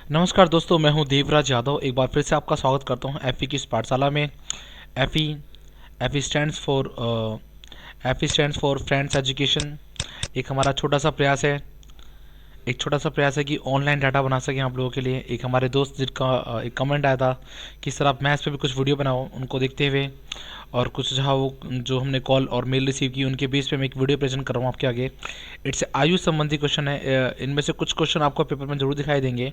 नमस्कार दोस्तों, मैं हूं देवराज यादव। एक बार फिर से आपका स्वागत करता हूं एफ़ई की इस पाठशाला में। एफ़ई एफ़ई स्टैंड्स फॉर फ्रेंड्स एजुकेशन। एक हमारा छोटा सा प्रयास है कि ऑनलाइन डाटा बना सकें आप लोगों के लिए। एक हमारे दोस्त जिनका एक कमेंट आया था कि सर आप मैथ्स पे भी कुछ वीडियो बनाओ, उनको देखते हुए और कुछ सुझाव जो हमने कॉल और मेल रिसीव की उनके बेस पे मैं एक वीडियो प्रेजेंट कर रहा हूँ आपके आगे। इट्स आयु संबंधी क्वेश्चन है। इनमें से कुछ क्वेश्चन आपको पेपर में जरूर दिखाई देंगे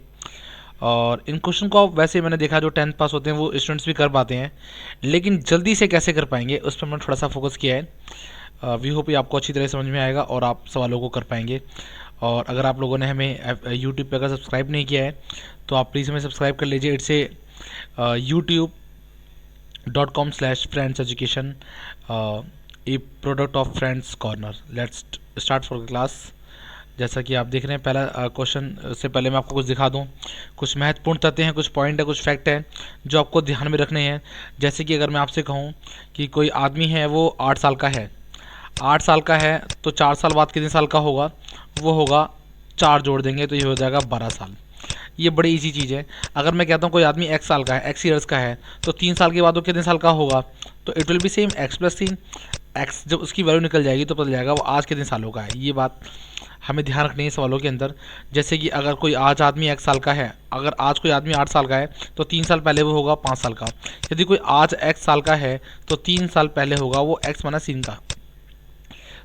और इन क्वेश्चन को आप वैसे मैंने देखा जो 10th पास होते हैं वो स्टूडेंट्स भी कर पाते हैं, लेकिन जल्दी से कैसे कर पाएंगे उस पर मैंने थोड़ा सा फोकस किया है। वी होप ये आपको अच्छी तरह समझ में आएगा और आप सवालों को कर पाएंगे। और अगर आप लोगों ने हमें यूट्यूब पर अगर सब्सक्राइब नहीं किया है तो आप प्लीज़ हमें सब्सक्राइब कर लीजिए। It's youtube.com/friendseducation, A product of friends corner. Let's start for class. जैसा कि आप देख रहे हैं, पहला क्वेश्चन से पहले मैं आपको कुछ दिखा दूं। कुछ महत्वपूर्ण तथ्य हैं, कुछ पॉइंट है, कुछ फैक्ट है जो आपको ध्यान में रखने हैं। जैसे कि अगर मैं आपसे कहूं कि कोई आदमी है वो 8 साल का है, 8 साल का है तो 4 साल बाद कितने साल का होगा? वो होगा 4 जोड़ देंगे तो ये हो जाएगा 12 साल। ये बड़ी इजी चीज़ है। अगर मैं कहता हूँ कोई आदमी x साल का है, x ईयर्स का है, तो 3 साल के बाद वो कितने साल का होगा? तो it will be same x+3। x जब उसकी वैल्यू निकल जाएगी तो पता चल जाएगा वो आज कितने सालों का है। ये बात हमें ध्यान रखनी है सवालों के अंदर। जैसे कि अगर कोई आज आदमी 1 साल का है, अगर आज कोई आदमी 8 साल का है तो 3 साल पहले वो होगा 5 साल का। यदि कोई आज x साल का है तो 3 साल पहले होगा वो x माइनस 3 का।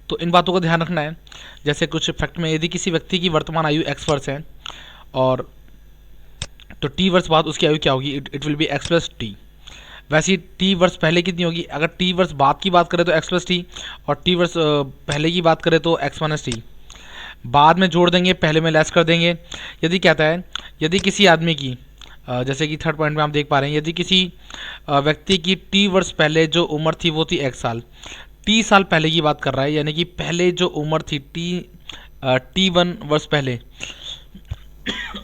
तो इन बातों का ध्यान रखना है। जैसे कुछ फैक्ट में, यदि किसी व्यक्ति की वर्तमान आयु x वर्ष है और तो t वर्ष बाद उसकी आयु क्या होगी? It will be x+t। वैसे ही t वर्ष पहले कितनी होगी? अगर t वर्ष बाद की बात करें तो x+t, और t वर्ष पहले की बात करें तो x-t। बाद में जोड़ देंगे, पहले में लेस कर देंगे। यदि कहता है यदि किसी आदमी की जैसे कि थर्ड पॉइंट में आप देख पा रहे हैं, यदि किसी व्यक्ति की टी वर्ष पहले जो उम्र थी वो थी 1 साल, टी साल पहले की बात कर रहा है, यानी कि पहले जो उम्र थी टी 1 वर्ष पहले,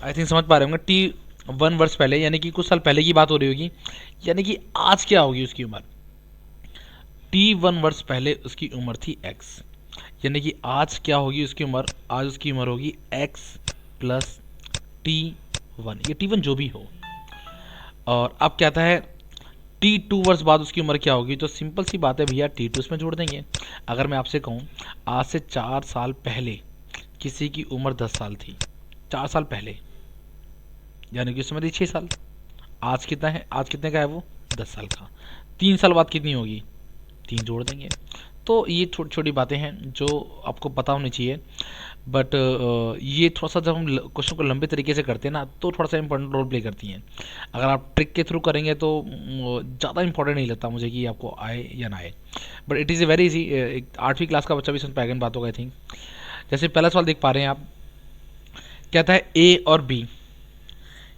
आई थिंक समझ पा रहे होंगे, टी 1 वर्ष पहले यानी कि कुछ साल पहले की बात हो रही होगी। यानी कि आज क्या होगी उसकी उम्र? टी 1 वर्ष पहले उसकी उम्र थी एक्स, यानी कि आज क्या होगी उसकी उम्र? आज उसकी उम्र होगी x+t1। ये t1 जो भी हो। और अब कहता है t2 वर्ष बाद उसकी उम्र क्या होगी? तो सिंपल सी बात है भैया, t2 इसमें जोड़ देंगे। अगर मैं आपसे कहूँ आज से 4 साल पहले किसी की उम्र 10 साल थी, 4 साल पहले, यानी कि उस समय थी 6 साल। आज कितना है? आज कितने का है वो? 10 साल का। 3 साल बाद कितनी होगी? 3 जोड़ देंगे। तो ये छोटी छोटी बातें हैं जो आपको पता होनी चाहिए। बट ये थोड़ा सा जब हम क्वेश्चन को लंबे तरीके से करते हैं ना तो थोड़ा सा इंपॉर्टेंट रोल प्ले करती हैं। अगर आप ट्रिक के थ्रू करेंगे तो ज़्यादा इंपॉर्टेंट नहीं लगता मुझे कि आपको आए या ना आए। But it is a very easy. एक 8वीं क्लास का बच्चा भी समझ पाएगा इन बातों का, आई थिंक। जैसे पहला सवाल देख पा रहे हैं आप, कहता है ए और बी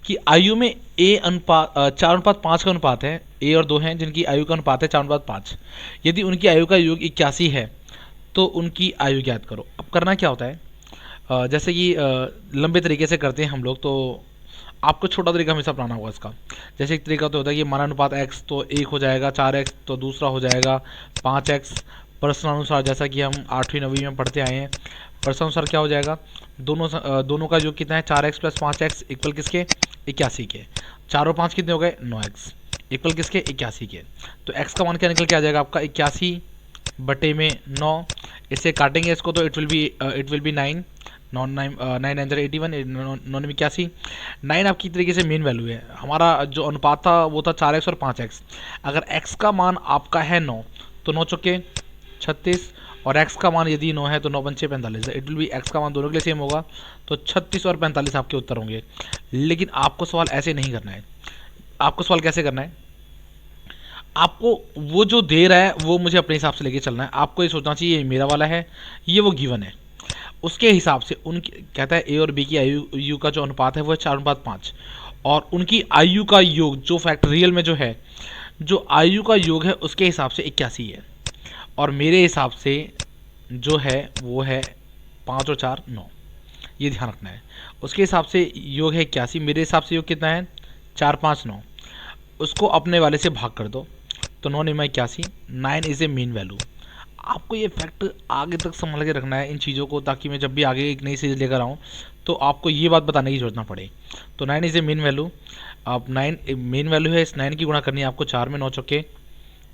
कि आयु में 4:5 का अनुपात है। ए और 2 हैं जिनकी आयु का अनुपात है 4:5। यदि उनकी आयु का योग 81 है तो उनकी आयु ज्ञात करो। अब करना क्या होता है, जैसे कि लंबे तरीके से करते हैं हम लोग, तो आपको छोटा तरीका हमेशा अपनाना होगा इसका। जैसे एक तरीका तो होता है कि मानानुपात x तो 1 हो जाएगा, 4x तो दूसरा हो जाएगा 5x। प्रश्नानुसार जैसा कि हम 8वीं 9वीं में पढ़ते आए हैं, प्रश्नानुसार क्या हो जाएगा? दोनों का योग कितना है? 4x + 5x इक्वल किसके? 81 के। 4 और 5 कितने हो गए? 9x इक्वल किसके? 81 के। तो x का मान क्या निकल के आ जाएगा आपका? 81/9। इससे काटेंगे इसको तो इट विल बी 9। 9 9 81, 9 आपकी तरीके से मेन वैल्यू है। हमारा जो अनुपात था वो था 4x और 5x। अगर x का मान आपका है 9 तो 9 चौके 36, और x का मान यदि 9 है तो 9 पंचे 45। इट विल बी x का मान दोनों के लिए सेम होगा, तो 36 और 45 आपके उत्तर होंगे। लेकिन आपको सवाल ऐसे नहीं करना है। आपको सवाल कैसे करना है? आपको वो जो दे रहा है वो मुझे अपने हिसाब से लेके चलना है। आपको ये सोचना चाहिए ये मेरा वाला है, ये वो गिवन है, उसके हिसाब से उनकी कहता है ए और बी की आयु का जो अनुपात है वो है 4:5, और उनकी आयु का योग जो फैक्ट रियल में जो है, जो आयु का योग है उसके हिसाब से 81 है, और मेरे हिसाब से जो है वो है 5 और 4 9। ये ध्यान रखना है। उसके हिसाब से योग है 81, मेरे हिसाब से योग कितना है? 4 5 9। उसको अपने वाले से भाग कर दो तो 9 9 81। 9 इज़ ए मीन वैल्यू। आपको ये फैक्ट आगे तक संभाल के रखना है इन चीज़ों को, ताकि मैं जब भी आगे एक नई सीरीज लेकर आऊँ तो आपको ये बात बताने की जरूरत ना पड़े। तो 9 इज़ ए मीन वैल्यू। आप 9 मेन वैल्यू है, इस 9 की गुणा करनी है आपको 4 में, 9 चौके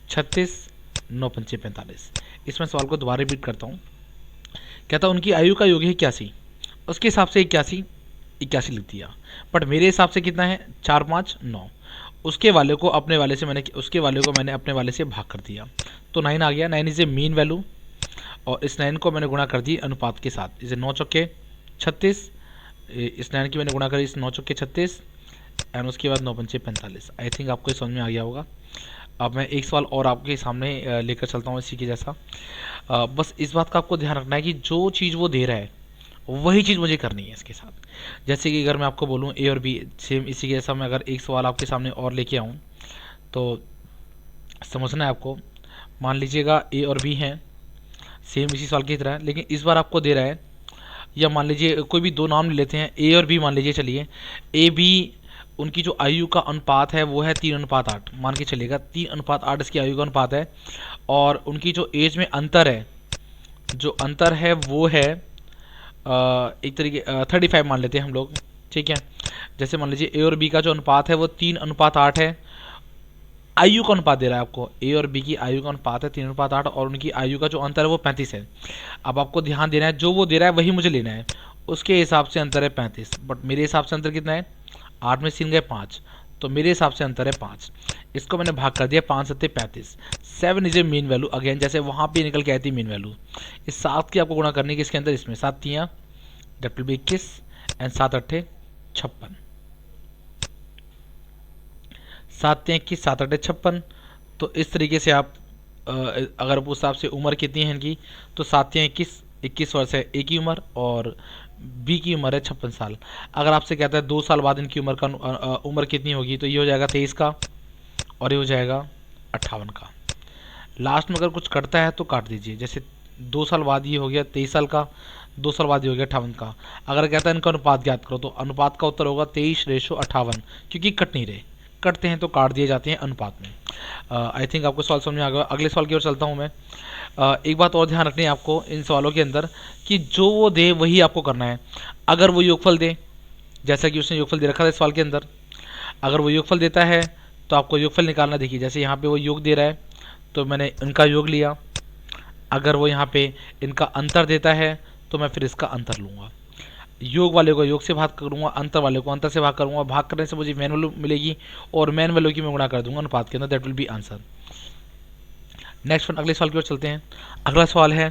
36, 9 पंचे 45। इसमें सवाल को दोबारा रिपीट करता हूँ। कहता उनकी आयु का योग है 81, उसके हिसाब से 81 लिख दिया, बट मेरे हिसाब से कितना है 4 5 9। उसके वाले को अपने वाले से मैंने अपने वाले से भाग कर दिया, तो 9 आ गया। 9 इज़ ए मीन वैल्यू, और इस 9 को मैंने गुणा कर दी अनुपात के साथ। इसे 9 चौके 36, इस 9 की मैंने गुणा करी इस 9 चौके 36, एंड उसके बाद 9 पंचे 45। आई थिंक आपको समझ में आ गया होगा। अब मैं एक सवाल और आपके सामने लेकर चलता हूँ इसी के जैसा। बस इस बात का आपको ध्यान रखना है कि जो चीज़ वो दे रहा है वही चीज़ मुझे करनी है इसके साथ। जैसे कि अगर मैं आपको बोलूँ ए और बी, सेम इसी के जैसा मैं अगर एक सवाल आपके सामने और लेके आऊँ तो समझना है आपको। मान लीजिएगा ए और बी हैं, सेम इसी सवाल की तरह, लेकिन इस बार आपको दे रहा है, या मान लीजिए कोई भी दो नाम ले लेते हैं, ए और बी मान लीजिए, चलिए ए बी, उनकी जो आयु का अनुपात है वो है 3:8 मान के चलिएगा। 3:8 इसकी आयु का अनुपात है, और उनकी जो एज में अंतर है वो है एक तरीके 35 मान लेते हैं हम लोग, ठीक है। जैसे मान लीजिए ए और बी का जो अनुपात है वो 3:8 है, आयु का अनुपात दे रहा है आपको, ए और बी की आयु का अनुपात है 3:8, और उनकी आयु का जो अंतर है वो 35 है। अब आपको ध्यान देना है, जो वो दे रहा है वही मुझे लेना है, उसके हिसाब से अंतर है 35, बट मेरे हिसाब से अंतर कितना है 8 में 3 गए 5, तो मेरे हिसाब से अंतर है 5। इसको मैंने भाग कर दिया 5 7 35। 7 is a mean value, again जैसे वहाँ पे निकल के आई थी मीन वैल्यू। इस 7 की आपको गुणा करनी है किसके अंदर, इसमें 7 तियाँ दैट विल बी 21, एंड 7 8 56, 7 तियाँ 21, 7 8 56। तो इस तरीके से आप अगर उस हिसाब से उम्र कितनी है इनकी, तो 7 तियाँ 21 वर्ष है ए की उम्र, और बी की उम्र है 56 साल। अगर आपसे कहता है 2 साल बाद इनकी उम्र कितनी होगी, तो ये हो जाएगा 23 का, और ये हो जाएगा 58 का। लास्ट में अगर कुछ कटता है तो काट दीजिए, जैसे 2 साल बाद ये हो गया 23 साल का, 2 साल बाद ये हो गया 58 का। अगर कहता है इनका अनुपात ज्ञात करो, तो अनुपात का उत्तर होगा 23:58, क्योंकि कट नहीं रहे, कटते हैं तो काट दिए जाते हैं अनुपात में। आई थिंक आपको सवाल समझ में आ गया। अगले सवाल की ओर चलता हूँ मैं। एक बात और ध्यान रखनी है आपको इन सवालों के अंदर, कि जो वो दे वही आपको करना है। अगर वो योगफल दे, जैसा कि उसने योगफल दे रखा था इस सवाल के अंदर, अगर वो योगफल देता है तो आपको योगफल निकालना। देखिए जैसे यहाँ पे वो योग दे रहा है तो मैंने इनका योग लिया, अगर वो यहाँ पे इनका अंतर देता है तो मैं फिर इसका अंतर लूँगा, योग वाले को योग से भाग करूँगा, अंतर वाले को अंतर से भाग करूँगा। भाग करने से मुझे मैन वैल्यू मिलेगी, और मैन वैल्यू की मैं गुणा कर दूंगा अनुपात के अंदर, that will B answer. Next one, अगले सवाल की ओर चलते हैं। अगला सवाल है,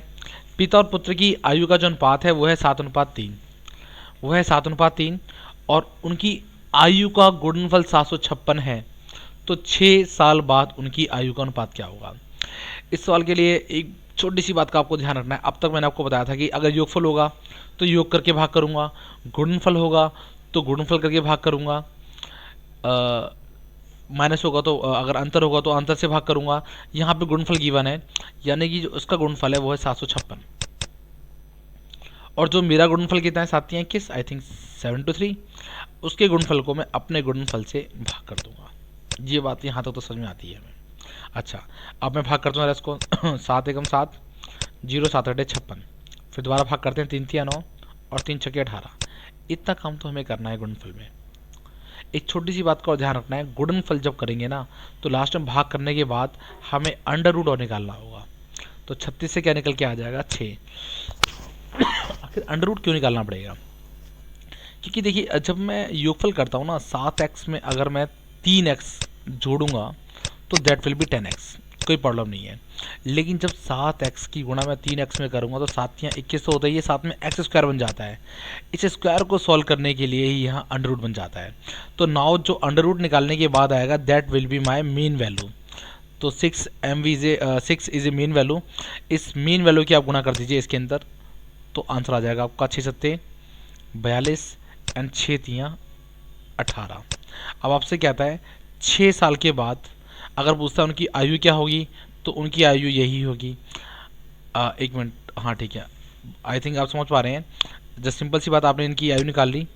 पिता और पुत्र की आयु का जो अनुपात है वो है 7:3, और उनकी आयु का गुणनफल 756 है, तो 6 साल बाद उनकी आयु का अनुपात क्या होगा। इस सवाल के लिए एक छोटी सी बात का आपको ध्यान रखना है। अब तक मैंने आपको बताया था कि अगर योगफल होगा तो योग करके भाग करूँगा, गुणनफल होगा तो गुणनफल करके भाग करूँगा, माइनस होगा तो अगर अंतर होगा तो अंतर से भाग करूँगा। यहाँ पे गुणनफल गिवन है, यानी कि जो उसका गुणनफल है वो है 756, और जो मेरा गुणनफल कितना है 7 तियाँ 21, आई थिंक 7/3, उसके गुणनफल को मैं अपने गुणनफल से भाग कर दूंगा। ये बात यहाँ तक तो समझ में आती है हमें। अच्छा, अब मैं भाग करता हूँ इसको 7 एकम 7, 0 7 8 56, फिर दोबारा भाग करते हैं 3 तियाँ 9, और 3 छक्के 18। इतना काम तो हमें करना है गुणनफल में। एक छोटी सी बात का और ध्यान रखना है, गुणनफल जब करेंगे ना तो लास्ट में भाग करने के बाद हमें अंडर रूट और निकालना होगा। तो 36 से क्या निकल के आ जाएगा 6। आखिर अंडर रूट क्यों निकालना पड़ेगा, क्योंकि देखिए जब मैं योगफल करता हूँ ना 7x में अगर मैं 3x जोड़ूंगा तो दैट विल बी 10x, कोई प्रॉब्लम नहीं है। लेकिन जब 7x की गुणा मैं 3x में करूंगा तो 7 या 21 तो होता ही है, साथ में x स्क्वायर बन जाता है। इस स्क्वायर को सॉल्व करने के लिए ही यहाँ अंडर रूट बन जाता है। तो नाउ जो अंडर रूट निकालने के बाद आएगा that will be my mean value. तो 6 इज ए मीन वैल्यू। इस मीन वैल्यू की आप गुणा कर दीजिए इसके अंदर, तो आंसर आ जाएगा आपका 6 7 42 एंड 6 तियाँ 18। अब आपसे कहता है 6 साल के बाद अगर पूछता है उनकी आयु क्या होगी, तो उनकी आयु यही होगी। एक मिनट, हाँ ठीक है, आई थिंक आप समझ पा रहे हैं। जस्ट सिंपल सी बात, आपने इनकी आयु निकाल ली,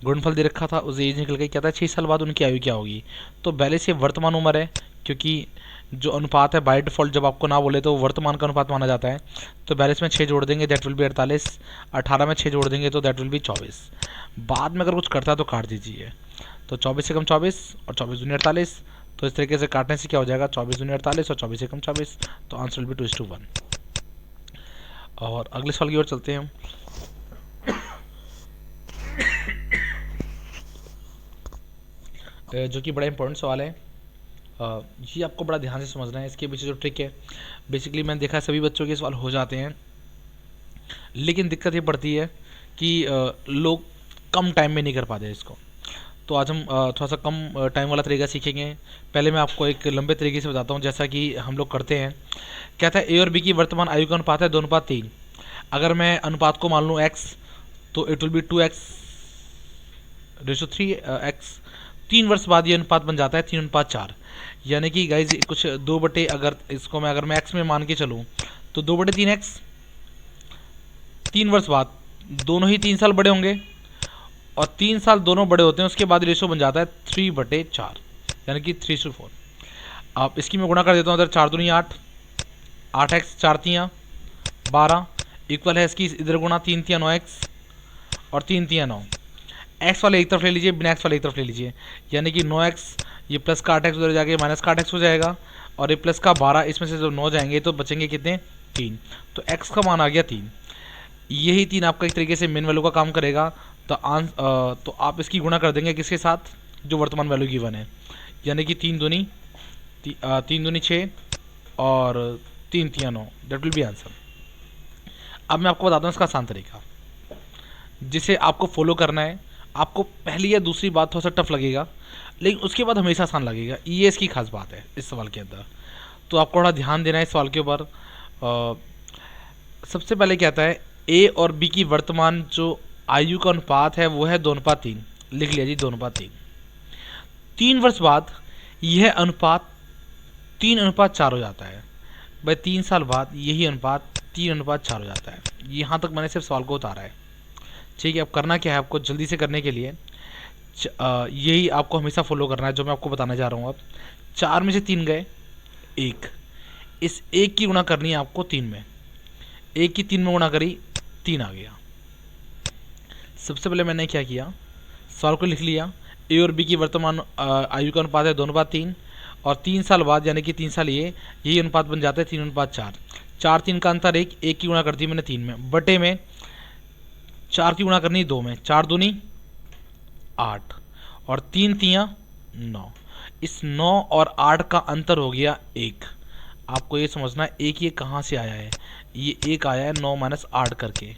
गुणनफल दे रखा था, उस एज निकल गई, कहता है 6 साल बाद उनकी आयु क्या होगी। तो पहले से वर्तमान उम्र है, क्योंकि जो अनुपात है बाय डिफ़ॉल्ट जब आपको ना बोले तो वर्तमान का अनुपात माना जाता है। तो 42 में 6 जोड़ देंगे दैट विल बी 48, 18 में 6 जोड़ देंगे तो दैट विल बी 24। बाद में अगर कुछ करता है तो काट दीजिए। तो 24 से कम 24 और 24 दूनी 48। तो इस तरीके से काटने से क्या हो जाएगा, 24 दूनी 48 और 24 से कम 24। तो आंसर विल बी 2:1। और अगले सवाल की ओर चलते हैं हम। जो कि बड़ा इंपॉर्टेंट सवाल है। ये आपको बड़ा ध्यान से समझना है। इसके पीछे जो ट्रिक है, बेसिकली मैंने देखा है सभी बच्चों के सवाल हो जाते हैं, लेकिन दिक्कत ये पड़ती है कि लोग कम टाइम में नहीं कर पाते इसको। तो आज हम थोड़ा सा कम टाइम वाला तरीका सीखेंगे। पहले मैं आपको एक लंबे तरीके से बताता हूँ, जैसा कि हम लोग करते हैं। कहता है ए और बी की वर्तमान आयु का अनुपात है 2:3। अगर मैं अनुपात को मान लूँ x, तो इट विल बी 2x/3x। 3 वर्ष बाद ये अनुपात बन जाता है 3:4। यानी कि गाइज कुछ 2 बटे, अगर इसको मैं अगर x में मान के चलूँ तो 2/3x। 3 वर्ष बाद दोनों ही 3 साल बड़े होंगे, और 3 साल दोनों बड़े होते हैं, उसके बाद रेशो बन जाता है 3/4, यानी कि 3:4। अब इसकी मैं गुणा कर देता हूँ। इधर 4 दूनी 8, 8x 4 तियाँ 12 इक्वल है इसकी इधर गुणा 3 तियाँ 9x और 3 तियाँ 9। एक्स वाले एक तरफ ले लीजिए, बिना एक्स वाले एक तरफ ले लीजिए, यानी कि 9x ये प्लस का 8x उधर जाके माइनस का 8x हो जाएगा, और ये प्लस का 12 इसमें से जब 9 जाएंगे तो बचेंगे कितने, 3। तो x का मान आ गया 3। यही 3 आपका एक तरीके से मेन वैल्यू का काम करेगा। तो आप इसकी गुणा कर देंगे किसके साथ, जो वर्तमान वैल्यू गिवन है, यानी कि 3 दूनी 6 और 3 तियाँ 9, दैट विल बी आंसर। अब मैं आपको बताता हूँ इसका आसान तरीका, जिसे आपको फॉलो करना है। आपको पहली या दूसरी बात थोड़ा सा टफ लगेगा, लेकिन उसके बाद हमेशा आसान लगेगा। ये इसकी खास बात है इस सवाल के अंदर। तो आपको थोड़ा ध्यान देना है इस सवाल के ऊपर। सबसे पहले क्या आता है, ए और बी की वर्तमान जो आयु का अनुपात है वो है 2:3। लिख लिया जी 2:3। 3 वर्ष बाद यह अनुपात 3:4 हो जाता है। भाई 3 साल बाद यही अनुपात 3:4 हो जाता है। यहाँ तक मैंने सिर्फ सवाल को उतारा है, ठीक है। अब करना क्या है आपको, जल्दी से करने के लिए यही आपको हमेशा फॉलो करना है जो मैं आपको बताने जा रहा हूँ। अब 4 में से 3 गए, 1, इस 1 की गुणा करनी है आपको 3 में। 1 की 3 में गुणा करी, 3 आ गया। सबसे पहले मैंने क्या किया, सवाल को लिख लिया। ए और बी की वर्तमान आयु का अनुपात है 2:3, और 3 साल बाद यानी कि 3 साल यही अनुपात बन जाता है 3:4। 4 3 का अंतर 1, 1 की गुणा कर दी मैंने 3 में, बटे में 4 की गुणा करनी 2 में, 4 दूनी 8 और 3 तियाँ 9। इस 9 और 8 का अंतर हो गया 1। आपको ये समझना है एक ये कहाँ से आया है, ये एक आया है 9 - 8 करके,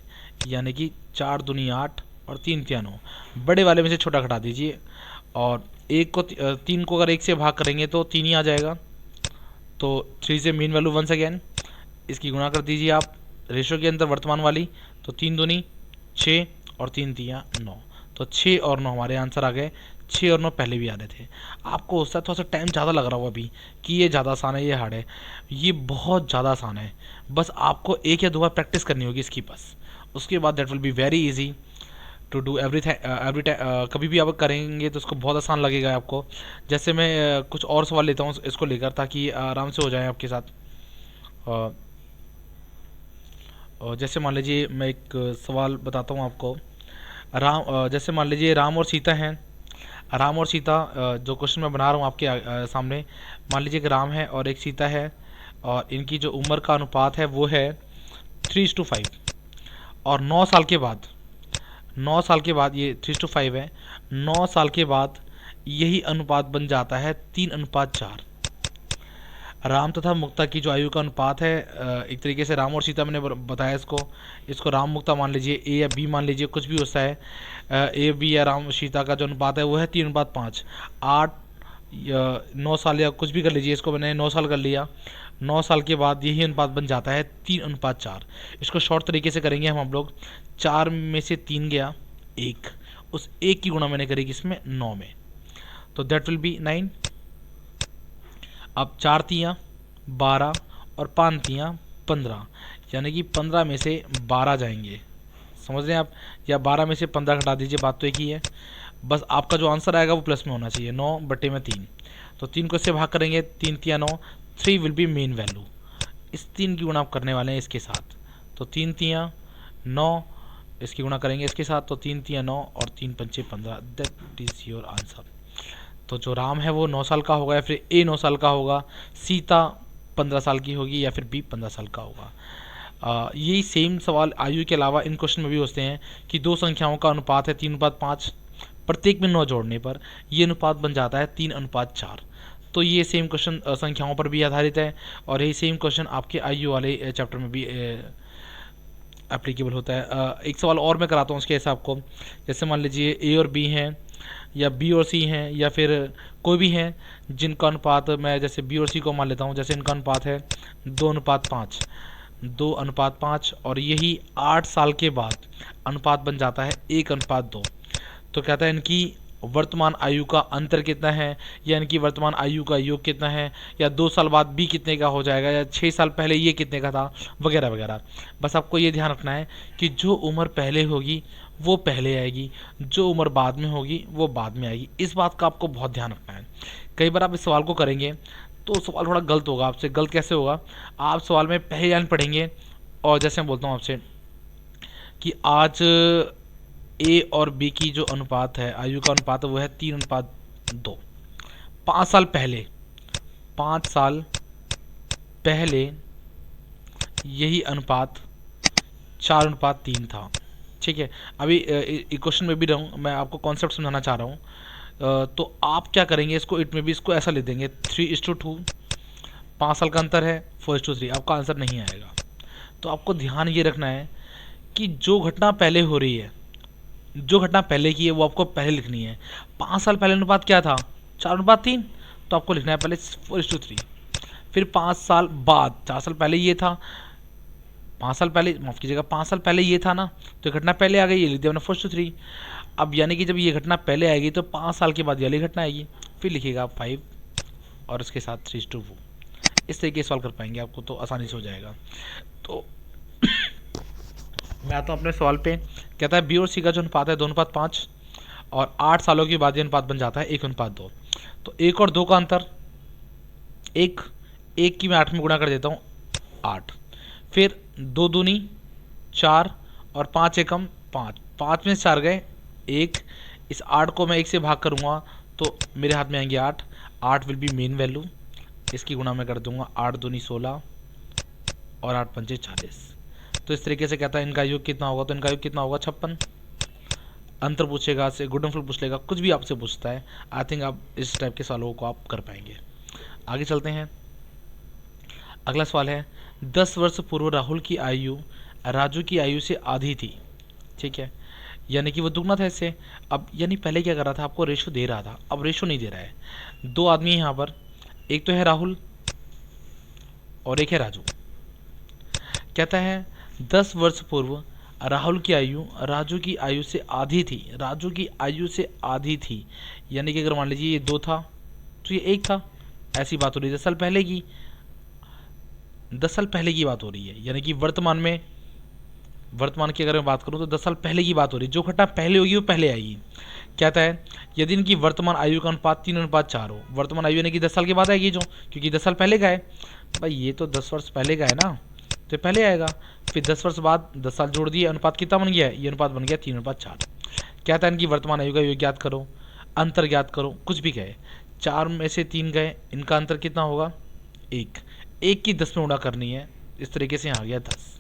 यानी कि 4 दूनी 8 और 3 तियाँ 9। बड़े वाले में से छोटा घटा दीजिए, और 3 को अगर 1 से भाग करेंगे तो 3 ही आ जाएगा। तो 3 से मीन वैल्यू वंस अगेन, इसकी गुणा कर दीजिए आप रेशो के अंदर वर्तमान वाली। तो 3 दूनी 6 और 3 तियाँ 9। तो 6 और 9 हमारे आंसर आ गए। 6 और 9 पहले भी आ रहे थे। आपको उससे थोड़ा सा टाइम ज़्यादा लग रहा होगा अभी कि ये ज़्यादा आसान है, ये हार्ड है। ये बहुत ज़्यादा आसान है, बस आपको 1 या 2 बार प्रैक्टिस करनी होगी इसकी बस। उसके बाद that will be very easy to do every time. कभी भी आप करेंगे तो उसको बहुत आसान लगेगा आपको। जैसे मैं कुछ और सवाल लेता हूँ इसको लेकर, ताकि आराम से हो जाए आपके साथ। जैसे मान लीजिए मैं एक सवाल बताता हूँ आपको। जैसे मान लीजिए राम और सीता हैं। राम और सीता जो क्वेश्चन मैं बना रहा हूँ आपके सामने, मान लीजिए कि राम है और एक सीता है, और इनकी जो उम्र का अनुपात है वो है 3:5। और 9 साल के बाद, 9 साल के बाद ये 3:5 है, 9 साल के बाद यही अनुपात बन जाता है 3:4। राम तथा मुक्ता की जो आयु का अनुपात है, एक तरीके से राम और सीता मैंने बताया इसको राम मुक्ता मान लीजिए, ए या बी मान लीजिए, कुछ भी होता है। ए बी या राम सीता का जो अनुपात है वो है 3:5। 8 या 9 साल या कुछ भी कर लीजिए, इसको मैंने 9 साल कर लिया। 9 साल के बाद यही अनुपात बन जाता है 3:4। इसको शॉर्ट तरीके से करेंगे हम लोग। 4 में से 3 गया 1, उस 1 की गुणा मैंने करी किसमें, 9 में, तो दैट विल बी 9। अब 4 तियाँ 12 और 5 तियाँ 15, यानी कि 15 में से 12 जाएंगे। समझ रहे हैं आप, या 12 में से 15 घटा दीजिए, बात तो एक ही है। बस आपका जो आंसर आएगा वो प्लस में होना चाहिए, 9/3। तो 3 को इससे भाग करेंगे, 3 तियाँ 9, 3 विल बी मीन वैल्यू। इस 3 की गुणा आप करने वाले हैं इसके साथ, तो 3 तियाँ 9, इसकी गुणा करेंगे इसके साथ, तो 3 तियाँ 9 और 3 पंचे 15। That is your answer. तो जो राम है वो 9 साल का होगा, या फिर ए 9 साल का होगा, सीता 15 साल की होगी, या फिर बी 15 साल का होगा। यही सेम सवाल आयु के अलावा इन क्वेश्चन में भी होते हैं कि दो संख्याओं का अनुपात है 3:5, प्रत्येक में 9 जोड़ने पर ये अनुपात बन जाता है 3:4। तो ये सेम क्वेश्चन संख्याओं पर भी आधारित है, और यही सेम क्वेश्चन आपके आयु वाले चैप्टर में भी एप्लीकेबल होता है। एक सवाल और मैं कराता हूँ उसके हिसाब को। जैसे मान लीजिए ए और बी हैं, या बी और सी हैं, या फिर कोई भी हैं जिनका अनुपात, मैं जैसे बी और सी को मान लेता हूँ, जैसे इनका अनुपात है 2:5, 2:5, और यही 8 साल के बाद अनुपात बन जाता है 1:2। तो कहता है इनकी वर्तमान आयु का अंतर कितना है, या इनकी वर्तमान आयु का योग कितना है, या 2 साल बाद बी कितने का हो जाएगा, या 6 साल पहले ये कितने का था, वगैरह वगैरह। बस आपको ये ध्यान रखना है कि जो उम्र पहले होगी वो पहले आएगी, जो उम्र बाद में होगी वो बाद में आएगी। इस बात का आपको बहुत ध्यान रखना है। कई बार आप इस सवाल को करेंगे तो सवाल थोड़ा गलत होगा आपसे। गलत कैसे होगा? आप सवाल में पहली लाइन पढ़ेंगे, और जैसे मैं बोलता हूँ आपसे कि आज ए और बी की जो अनुपात है, आयु का अनुपात है, वो है 3:2। 5 साल पहले, 5 साल पहले यही अनुपात 4:3 था। ठीक है, अभी इक्वेशन में भी रहूँ, मैं आपको कॉन्सेप्ट समझाना चाह रहा हूँ। तो आप क्या करेंगे, इसको इट में भी इसको ऐसा लिख देंगे 3:2। 5 साल का अंतर है, 4:3। आपका आंसर नहीं आएगा। तो आपको ध्यान ये रखना है कि जो घटना पहले हो रही है, जो घटना पहले की है, वो आपको पहले लिखनी है। 5 साल पहले अनुपात क्या था? 4:3। तो आपको लिखना है पहले 4:3। फिर 5 साल बाद, 4 साल पहले ये था, 5 साल पहले, माफ़ कीजिएगा, 5 साल पहले ये था ना, तो ये घटना पहले आ गई, ये लिख दिया मैंने 4:3। अब यानी कि जब ये घटना पहले आएगी तो 5 साल के बाद ये वाली घटना आएगी, फिर लिखिएगा आप 5 और उसके साथ 3:4। इस तरीके से सॉल्व कर पाएंगे, आपको तो आसानी से हो जाएगा। तो मैं आता हूँ अपने सवाल पे। कहता है बी और सी का जो अनुपात है 2:5, और 8 सालों के बाद ये अनुपात बन जाता है 1:2। तो 1 और 2 का अंतर, एक की मैं 8 में गुणा कर देता हूँ, 8। फिर 2 दूनी 4, और 5 एकम 5, 5 में से 4 गए 1। इस 8 को मैं 1 से भाग करूँगा तो मेरे हाथ में आएंगे 8। 8 विल बी मेन वैल्यू, इसकी गुणा मैं कर दूंगा, 8 दूनी 16 और 8 पंचे 40। तो इस तरीके से कहता है इनका योग कितना होगा, तो इनका योग कितना होगा 56। अंतर पूछेगा, से गुणनफल पूछ लेगा, कुछ भी आपसे पूछता है। आई थिंक आप इस टाइप के सवालों को आप कर पाएंगे। आगे चलते हैं। अगला सवाल है 10 वर्ष पूर्व राहुल की आयु राजू की आयु से आधी थी। ठीक है, यानी कि वो दुगना था इससे। अब यानी पहले क्या कर रहा था, आपको रेशो दे रहा था, अब रेशो नहीं दे रहा है। 2 आदमी है यहाँ पर, एक तो है राहुल और एक है राजू। कहता है 10 वर्ष पूर्व राहुल की आयु राजू की आयु से आधी थी, राजू की आयु से आधी थी। यानी कि अगर मान लीजिए ये 2 था तो ये 1 था, ऐसी बात हो रही है। 10 साल पहले की, 10 साल पहले की बात हो रही है, यानी कि वर्तमान में, वर्तमान की अगर मैं बात करूं तो 10 साल पहले की बात हो रही है। जो घटना पहले होगी वो पहले आएगी। कहता है यदि इनकी वर्तमान आयु का अनुपात 3:4 हो, वर्तमान आयु यानी कि 10 साल के बाद आएगी जो, क्योंकि 10 साल पहले का है। भाई ये तो 10 वर्ष पहले का है ना, तो पहले आएगा। फिर 10 वर्ष बाद 10 साल जोड़ दिए, अनुपात कितना बन गया है, ये अनुपात बन गया 3:4। कहता है इनकी वर्तमान आयु का योग ज्ञात करो, अंतर ज्ञात करो, कुछ भी कहे। 4 में से 3 गए, इनका अंतर कितना होगा 1। 1 की 10 में गुणा करनी है, इस तरीके से यहाँ आ गया 10।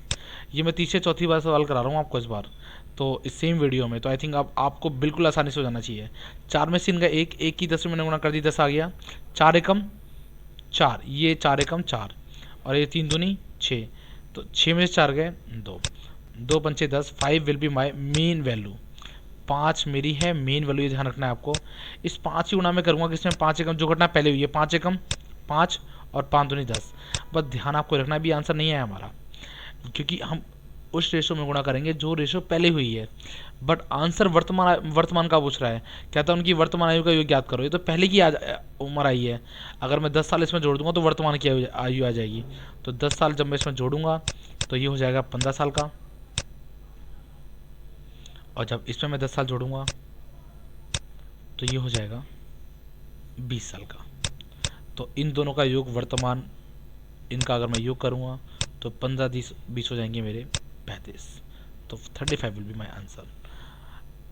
ये मैं तीसरे चौथी बार सवाल करा रहा हूँ आपको इस बार, तो इस सेम वीडियो में। तो आई थिंक आपको बिल्कुल आसानी से हो जाना चाहिए। 4 में से इनका 1, 1 की 10 में मैंने गुणा कर दी, 10 आ गया। 4 एकम 4, ये 4 एकम 4, और ये 3 दूनी 6, तो 6 में से 4 गए 2, 2 पंचे 10। 5 will be my main value, 5 मेरी है मेन वैल्यू, ये ध्यान रखना है आपको। इस 5 की गुणा में करूँगा किसमें, 5 एकम जो घटना पहले हुई है, 5 एकम 5 और 5 दूनी 10। बस ध्यान आपको रखना, भी आंसर नहीं है हमारा, क्योंकि हम उस रेशो में गुणा करेंगे जो रेशो पहले हुई है। बट आंसर वर्तमान का पूछ रहा है। कहता है उनकी वर्तमान आयु का योग ज्ञात करो, ये तो पहले की उम्र आई है। अगर मैं 10 साल इसमें जोड़ दूंगा तो वर्तमान की आयु आ जाएगी। तो 10 साल जब मैं इसमें जोड़ूंगा तो ये हो जाएगा 15 साल का, और जब इसमें मैं 10 साल जोड़ूंगा तो ये हो जाएगा 20 साल का। तो इन दोनों का योग वर्तमान इनका अगर मैं योग करूँगा तो 15 20 हो जाएंगे मेरे 35, तो 35 विल बी माई आंसर।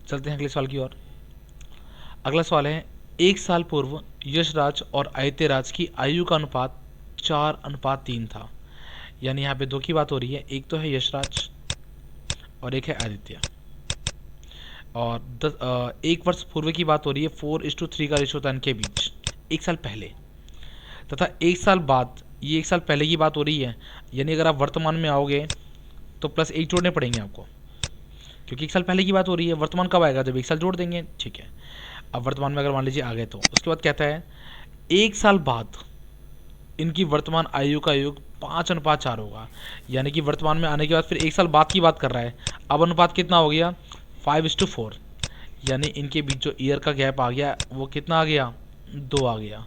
चलते हैं अगले सवाल की ओर। अगला सवाल है, एक साल पूर्व यशराज और आदित्यराज की आयु का अनुपात 4:3 था। यानी यहाँ पे दो की बात हो रही है, एक तो है यशराज और एक है आदित्य। और एक वर्ष पूर्व की बात हो रही है, 4:3 का रेशो था इनके बीच एक साल पहले। तथा एक साल बाद, ये एक साल पहले की बात हो रही है, यानी अगर आप वर्तमान में आओगे तो +1 जोड़ने पड़ेंगे आपको, क्योंकि एक साल पहले की बात हो रही है। वर्तमान कब आएगा? जब एक साल जोड़ देंगे। ठीक है, अब वर्तमान में अगर मान लीजिए आ गए तो उसके बाद कहता है एक साल बाद इनकी वर्तमान आयु का योग 5:4 होगा। यानी कि वर्तमान में आने के बाद फिर एक साल बाद की बात कर रहा है। अब अनुपात कितना हो गया? 5:4। यानी इनके बीच जो ईयर का गैप आ गया वो कितना आ गया? 2 आ गया।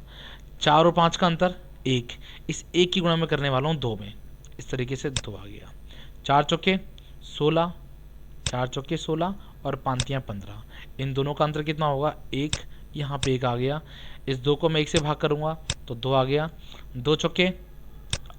4 और 5 का अंतर 1, इस 1 की गुणा में करने वाला हूँ 2 में, इस तरीके से 2 आ गया। 4 चौके 16, 4 चौके 16 और 5 15, इन दोनों का अंतर कितना होगा? 1। यहाँ पे 1 आ गया, इस 2 को मैं 1 से भाग करूँगा तो 2 आ गया। 2 चौके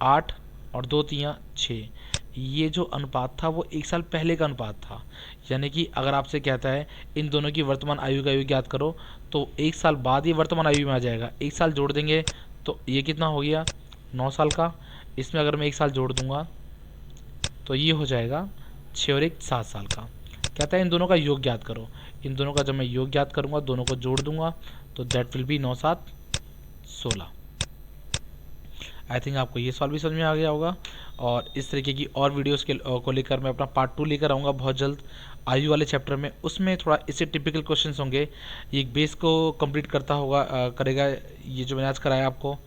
8 और 2 3 6। ये जो अनुपात था वो एक साल पहले का अनुपात था। यानी कि अगर आपसे कहता है इन दोनों की वर्तमान आयु का योग ज्ञात करो, तो एक साल बाद ये वर्तमान आयु में आ जाएगा। एक साल जोड़ देंगे तो ये कितना हो गया? 9 साल का। इसमें अगर मैं एक साल जोड़ दूंगा तो ये हो जाएगा 6 और 1 7 साल का। कहता है इन दोनों का योग ज्ञात करो। इन दोनों का जब मैं योग ज्ञात करूंगा, दोनों को जोड़ दूंगा तो that will B 9 7 16। I think आपको ये सवाल भी समझ में आ गया होगा। और इस तरीके की और वीडियोस को लेकर मैं अपना पार्ट 2 लेकर आऊँगा बहुत जल्द आयु वाले चैप्टर में। उसमें थोड़ा इससे टिपिकल क्वेश्चंस होंगे, ये एक बेस को कंप्लीट करता होगा करेगा ये जो मैंने आज कराया आपको।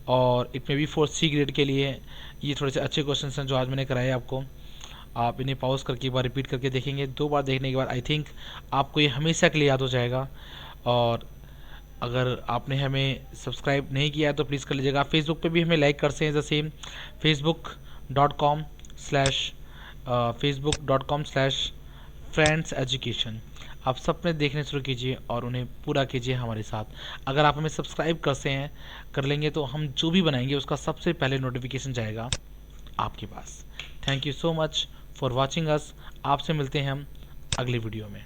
और it may be for C grade के लिए ये थोड़े से अच्छे क्वेश्चंस हैं जो आज मैंने कराए आपको। आप इन्हें पॉज करके एक बार रिपीट करके देखेंगे, 2 बार देखने के बाद आई थिंक आपको ये हमेशा के लिए याद हो जाएगा। और अगर आपने हमें सब्सक्राइब नहीं किया है तो प्लीज़ कर लीजिएगा। फेसबुक पे भी हमें लाइक कर सकते हैं, द सेम facebook.com/फ्रेंड्स एजुकेशन। आप सब में देखने शुरू कीजिए और उन्हें पूरा कीजिए हमारे साथ। अगर आप हमें सब्सक्राइब कर लेंगे तो हम जो भी बनाएंगे उसका सबसे पहले नोटिफिकेशन जाएगा आपके पास। Thank you so much for watching us. आपसे मिलते हैं हम अगले वीडियो में।